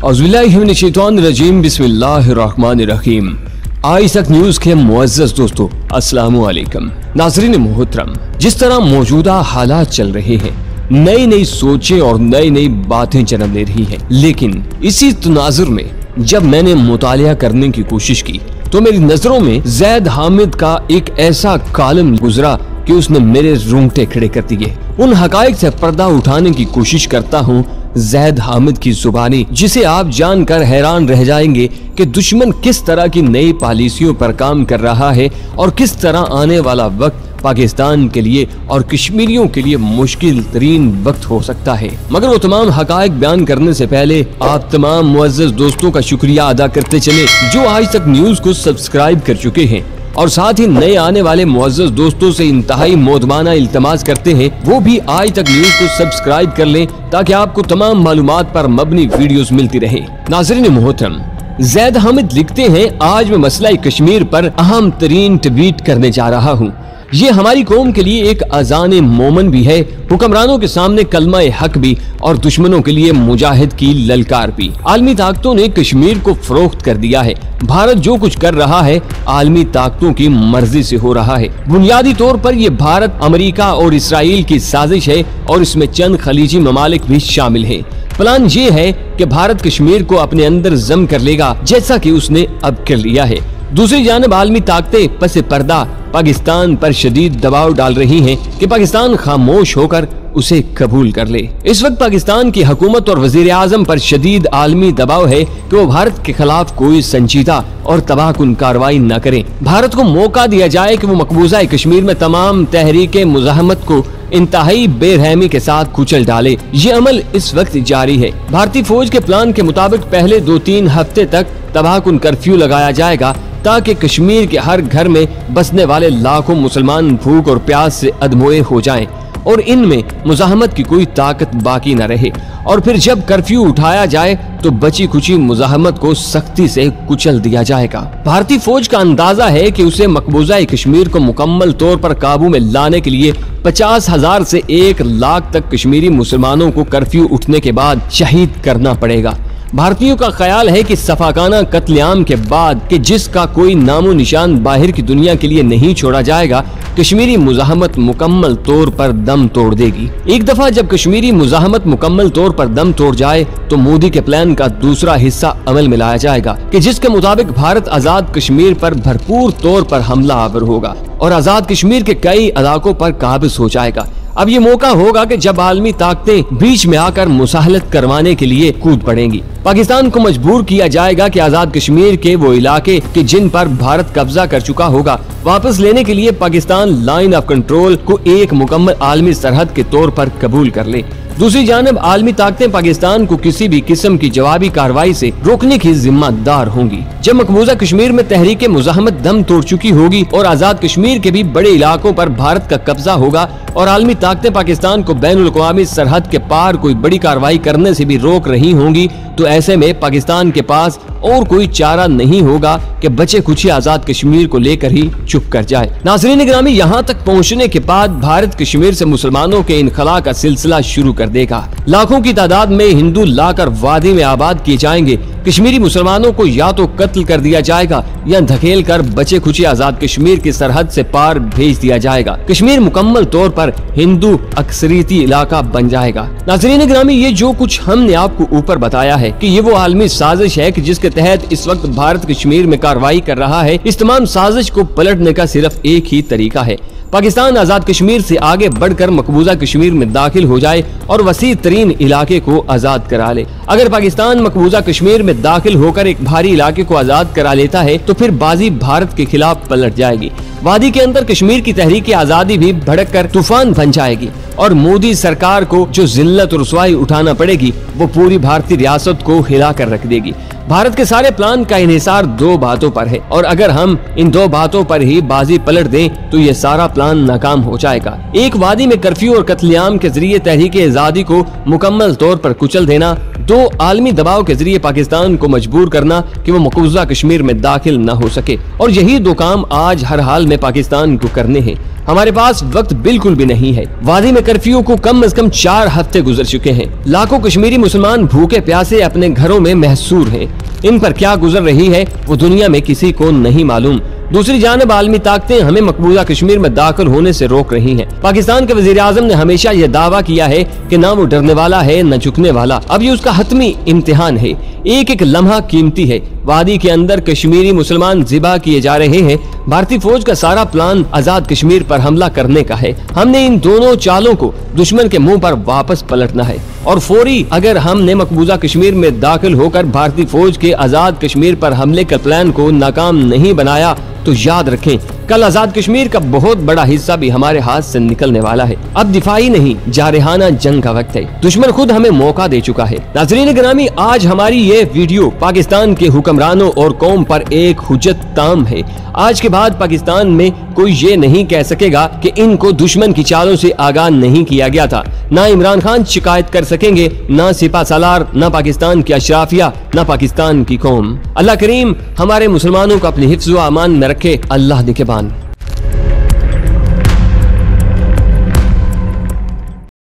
औज़ुबिल्लाहिमिनश्शैतानिर्रजीम बिस्मिल्लाहिर्रहमानिर्रहीम। आज तक न्यूज के मुअज़्ज़ज़ दोस्तों, अस्सलामु अलैकुम। नाज़रीन मोहतरम, जिस तरह मौजूदा हालात चल रहे हैं, नई नई सोचें और नई नई बातें जन्म ले रही हैं, लेकिन इसी तनाजुर में जब मैंने मुतालिया करने की कोशिश की तो मेरी नजरों में ज़ैद हामिद का एक ऐसा कालम गुजरा कि उसने मेरे रोंगटे खड़े कर दिए। उन हकाइक से पर्दा उठाने की कोशिश करता हूँ ज़ैद हामिद की जुबानी, जिसे आप जानकर हैरान रह जाएंगे कि दुश्मन किस तरह की नई पॉलिसियों पर काम कर रहा है और किस तरह आने वाला वक्त पाकिस्तान के लिए और कश्मीरियों के लिए मुश्किल तरीन वक्त हो सकता है। मगर वो तमाम हकाइक बयान करने से पहले आप तमाम मुअज़्ज़ज़ दोस्तों का शुक्रिया अदा करते चले जो आज तक न्यूज को सब्सक्राइब कर चुके हैं, और साथ ही नए आने वाले मुअज़्ज़ज़ दोस्तों से इंतहाई मोदमाना इल्तमास करते हैं वो भी आज तक न्यूज को सब्सक्राइब कर लें ताकि आपको तमाम मालूमात पर मबनी वीडियोस मिलती रहे। नाज़रीन मोहतरम, ज़ैद हामिद लिखते हैं, आज मैं मसला कश्मीर पर अहम तरीन ट्वीट करने जा रहा हूँ। ये हमारी कौम के लिए एक अज़ान मोमन भी है, हुक्मरानों के सामने कलमा हक भी और दुश्मनों के लिए मुजाहिद की ललकार भी। आलमी ताकतों ने कश्मीर को फरोख्त कर दिया है। भारत जो कुछ कर रहा है आलमी ताकतों की मर्जी से हो रहा है। बुनियादी तौर पर यह भारत, अमेरिका और इसराइल की साजिश है और इसमें चंद खलीजी ममालिक भी शामिल है। प्लान ये है कि भारत कश्मीर को अपने अंदर जम कर लेगा, जैसा कि उसने अब कर लिया है। दूसरी जानिब आलमी ताकतें पसे पर्दा पाकिस्तान पर शदीद दबाव डाल रही हैं कि पाकिस्तान खामोश होकर उसे कबूल कर ले। इस वक्त पाकिस्तान की हुकूमत और वजीर आजम पर शदीद आलमी दबाव है कि वो भारत के खिलाफ कोई संजीदा और तबाहकुन कार्रवाई न करे। भारत को मौका दिया जाए कि वो मकबूजा कश्मीर में तमाम तहरीक मुज़ाहमत को इंतहाई बेरहमी के साथ कुचल डाले। ये अमल इस वक्त जारी है। भारतीय फौज के प्लान के मुताबिक पहले 2-3 हफ्ते तक तबाहकुन कर्फ्यू लगाया जाएगा ताकि कश्मीर के हर घर में बसने वाले लाखों मुसलमान भूख और प्यास से अधमोए हो जाएं और इनमें मुज़ाहमत की कोई ताकत बाकी न रहे। और फिर जब कर्फ्यू उठाया जाए तो बची खुची मुज़ाहमत को सख्ती से कुचल दिया जाएगा। भारतीय फौज का अंदाजा है कि उसे मकबूजा कश्मीर को मुकम्मल तौर पर काबू में लाने के लिए 50,000 से 1 लाख तक कश्मीरी मुसलमानों को कर्फ्यू उठने के बाद शहीद करना पड़ेगा। भारतीयों का ख्याल है कि सफाकाना कत्लेआम के बाद कि जिसका कोई नामो निशान बाहर की दुनिया के लिए नहीं छोड़ा जाएगा, कश्मीरी मुज़ाहमत मुकम्मल तौर पर दम तोड़ देगी। एक दफा जब कश्मीरी मुज़ाहमत मुकम्मल तौर पर दम तोड़ जाए तो मोदी के प्लान का दूसरा हिस्सा अमल में लाया जाएगा कि जिसके मुताबिक भारत आजाद कश्मीर पर भरपूर तौर पर हमला आवर होगा और आजाद कश्मीर के कई इलाकों पर काबिज हो जाएगा। अब ये मौका होगा कि जब आलमी ताकतें बीच में आकर मुसाहलत करवाने के लिए कूद पड़ेंगी। पाकिस्तान को मजबूर किया जाएगा कि आजाद कश्मीर के वो इलाके कि जिन पर भारत कब्जा कर चुका होगा वापस लेने के लिए पाकिस्तान लाइन ऑफ कंट्रोल को एक मुकम्मल आलमी सरहद के तौर पर कबूल कर ले। दूसरी जानब आलमी ताकतें पाकिस्तान को किसी भी किस्म की जवाबी कार्रवाई से रोकने की जिम्मेदार होंगी। जब मकबूजा कश्मीर में तहरीक मुज़ाहमत दम तोड़ चुकी होगी और आजाद कश्मीर के भी बड़े इलाकों पर भारत का कब्जा होगा और आलमी ताकतें पाकिस्तान को बैनुल अक़वामी सरहद के पार कोई बड़ी कार्रवाई करने से भी रोक रही होंगी, तो ऐसे में पाकिस्तान के पास और कोई चारा नहीं होगा कि बचे कुछ आजाद कश्मीर को लेकर ही चुप कर जाए। नाज़रीन गिरामी, यहाँ तक पहुँचने के बाद भारत कश्मीर से मुसलमानों के इनखला का सिलसिला शुरू कर देगा। लाखों की तादाद में हिंदू लाकर वादी में आबाद किए जाएंगे। कश्मीरी मुसलमानों को या तो कत्ल कर दिया जाएगा या धकेल कर बचे खुचे आजाद कश्मीर की सरहद से पार भेज दिया जाएगा। कश्मीर मुकम्मल तौर पर हिंदू अक्सरियती इलाका बन जाएगा। नाज़रीन गिरामी, ये जो कुछ हमने आपको ऊपर बताया है कि ये वो आलमी साजिश है कि जिसके तहत इस वक्त भारत कश्मीर में कार्रवाई कर रहा है। इस तमाम साजिश को पलटने का सिर्फ एक ही तरीका है, पाकिस्तान आजाद कश्मीर से आगे बढ़कर मकबूजा कश्मीर में दाखिल हो जाए और वसी तरीन इलाके को आजाद करा ले। अगर पाकिस्तान मकबूजा कश्मीर में दाखिल होकर एक भारी इलाके को आजाद करा लेता है तो फिर बाजी भारत के खिलाफ पलट जाएगी। वादी के अंदर कश्मीर की तहरीक आजादी भी भड़क कर तूफान बन जाएगी और मोदी सरकार को जो जिल्लत और रुसवाई उठाना पड़ेगी वो पूरी भारतीय रियासत को हिला कर रख देगी। भारत के सारे प्लान का इन्हिसार 2 बातों पर है और अगर हम इन 2 बातों पर ही बाजी पलट दें तो ये सारा प्लान नाकाम हो जाएगा। एक, वादी में कर्फ्यू और कत्लेआम के जरिए तहरीक आजादी को मुकम्मल तौर पर कुचल देना। दो आलमी दबाव के जरिए पाकिस्तान को मजबूर करना कि वो मकबूजा कश्मीर में दाखिल न हो सके, और यही दो काम आज हर हाल में पाकिस्तान को करने हैं। हमारे पास वक्त बिल्कुल भी नहीं है। वादी में कर्फ्यू को कम से कम 4 हफ्ते गुजर चुके हैं। लाखों कश्मीरी मुसलमान भूखे प्यासे अपने घरों में महसूर हैं। इन पर क्या गुजर रही है वो दुनिया में किसी को नहीं मालूम। दूसरी जानब आलमी ताकतें हमें मकबूजा कश्मीर में दाखिल होने से रोक रही हैं। पाकिस्तान के वजीर आजम ने हमेशा यह दावा किया है कि ना वो डरने वाला है न झुकने वाला। अब ये उसका हतमी इम्तिहान है। एक एक लम्हा कीमती है। वादी के अंदर कश्मीरी मुसलमान जिबा किए जा रहे हैं। भारतीय फौज का सारा प्लान आजाद कश्मीर पर हमला करने का है। हमने इन दोनों चालों को दुश्मन के मुंह पर वापस पलटना है और फौरी अगर हमने मकबूजा कश्मीर में दाखिल होकर भारतीय फौज के आजाद कश्मीर पर हमले के प्लान को नाकाम नहीं बनाया तो याद रखें कल आजाद कश्मीर का बहुत बड़ा हिस्सा भी हमारे हाथ से निकलने वाला है। अब दिफाई नहीं जारहाना जंग का वक्त है। दुश्मन खुद हमें मौका दे चुका है। नाज़रीन गिरामी, आज हमारी ये वीडियो पाकिस्तान के हुक्मरानों और कौम पर एक हुज्जत ताम है। आज के बाद पाकिस्तान में कोई ये नहीं कह सकेगा कि इनको दुश्मन की चालों से आगाह नहीं किया गया था। ना इमरान खान शिकायत कर सकेंगे, ना सिपा सालार, ना पाकिस्तान की अशराफिया, ना पाकिस्तान की कौम। अल्लाह करीम हमारे मुसलमानों को अपनी हिफ्ज़ व अमान में रखे। अल्लाह निगहबान।